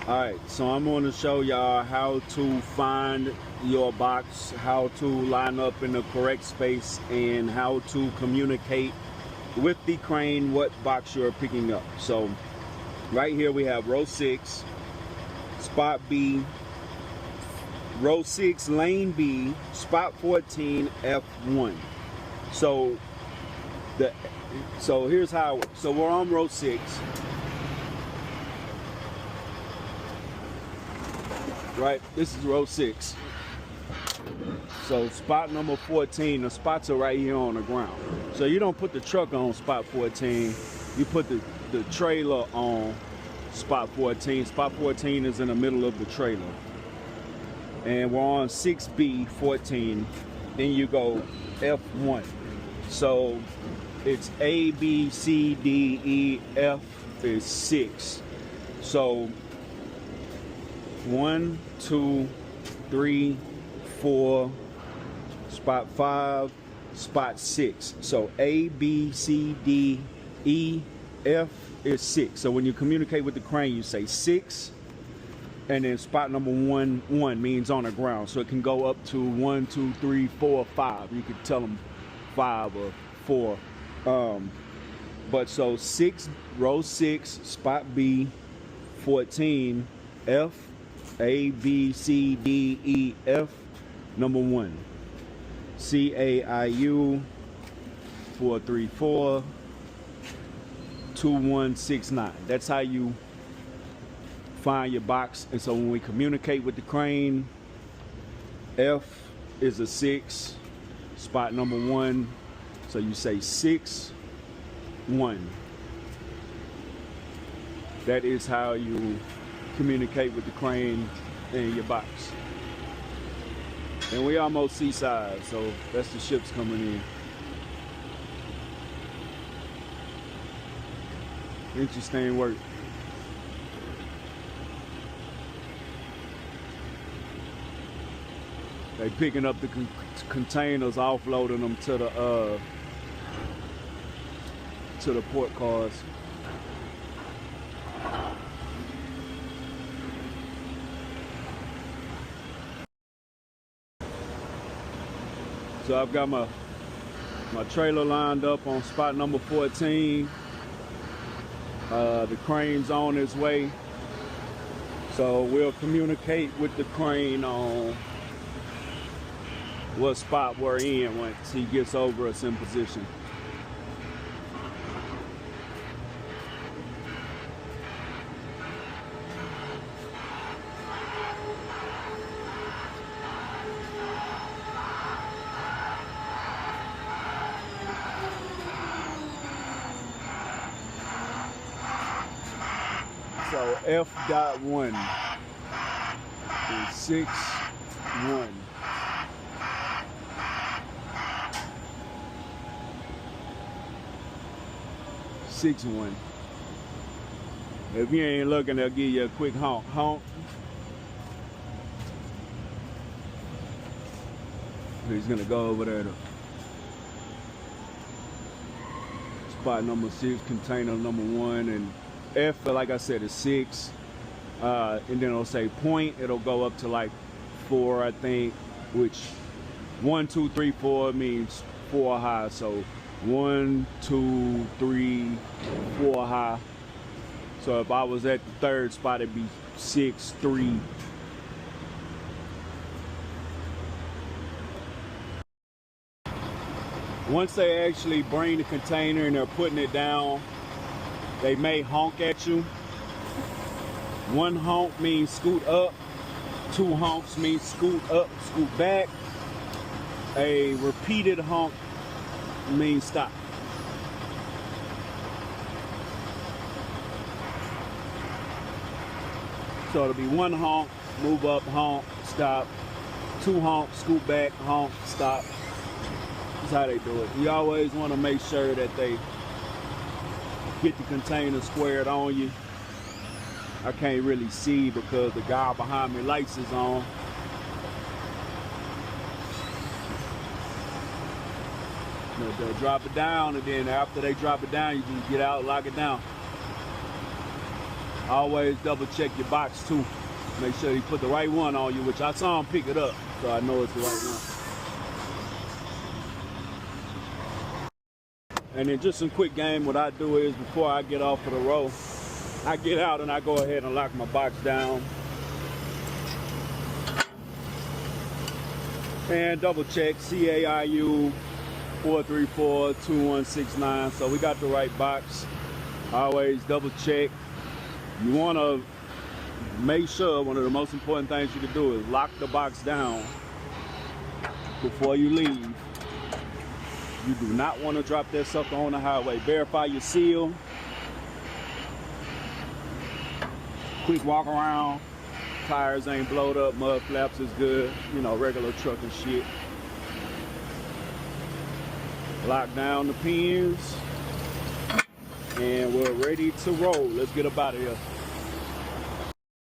Alright, so I'm going to show y'all how to find your box, how to line up in the correct space, and how to communicate with the crane what box you're picking up. So right here we have row 6, spot B, row 6, lane B, spot 14, F1. So here's how it works. So we're on row 6. Right, this is row 6. So spot number 14, the spots are right here on the ground. So you don't put the truck on spot 14, you put the trailer on spot 14. Spot 14 is in the middle of the trailer. And we're on 6B 14, then you go F1. So it's A, B, C, D, E, F is 6. So 1, 2, 3, 4, spot 5, spot 6. So A, B, C, D, E, F is 6. So when you communicate with the crane, you say 6, and then spot number 1 means on the ground. So it can go up to 1, 2, 3, 4, 5. You could tell them 5 or 4. But so 6, row 6, spot B, 14, F, A, B, C, D, E, F, number 1. C, A, I, U, 4, 3, 4, 2, 1, 6, 9. That's how you find your box. And so when we communicate with the crane, F is a 6, spot number 1. So you say 6, 1. That is how you communicate with the crane in your box. And we almost seaside, so that's the ships coming in. Interesting work. They picking up the containers, offloading them to the port cars. So I've got my trailer lined up on spot number 14. The crane's on its way. So we'll communicate with the crane on what spot we're in once he gets over us in position. So F.1 is 6, 1. If you ain't looking, they'll give you a quick honk. Honk. He's gonna go over there to spot number 6, container number 1, and F, like I said, is 6. And then it'll say point. It'll go up to like 4, I think, which 1, 2, 3, 4 means 4 high. So 1, 2, 3, 4 high. So if I was at the 3rd spot, it'd be 6, 3. Once they actually bring the container and they're putting it down, they may honk at you. 1 honk means scoot up. 2 honks means scoot up, scoot back. A repeated honk means stop. So it'll be 1 honk, move up, honk, stop. 2 honk, scoot back, honk, stop. That's how they do it. You always want to make sure that they get the container squared on you. I can't really see because the guy behind me lights is on. They'll drop it down, and then after they drop it down, you can get out, lock it down. Always double check your box too. Make sure he put the right one on you, which I saw him pick it up, so I know it's the right one. And then just some quick game, what I do is before I get off of the row, I get out and I go ahead and lock my box down. And double check CAIU 4342169. So we got the right box. Always double check. You want to make sure, one of the most important things you can do is lock the box down before you leave. You do not want to drop that sucker on the highway. Verify your seal. Quick walk around. Tires ain't blowed up. Mud flaps is good. You know, regular trucking shit. Lock down the pins. And we're ready to roll. Let's get up out of here.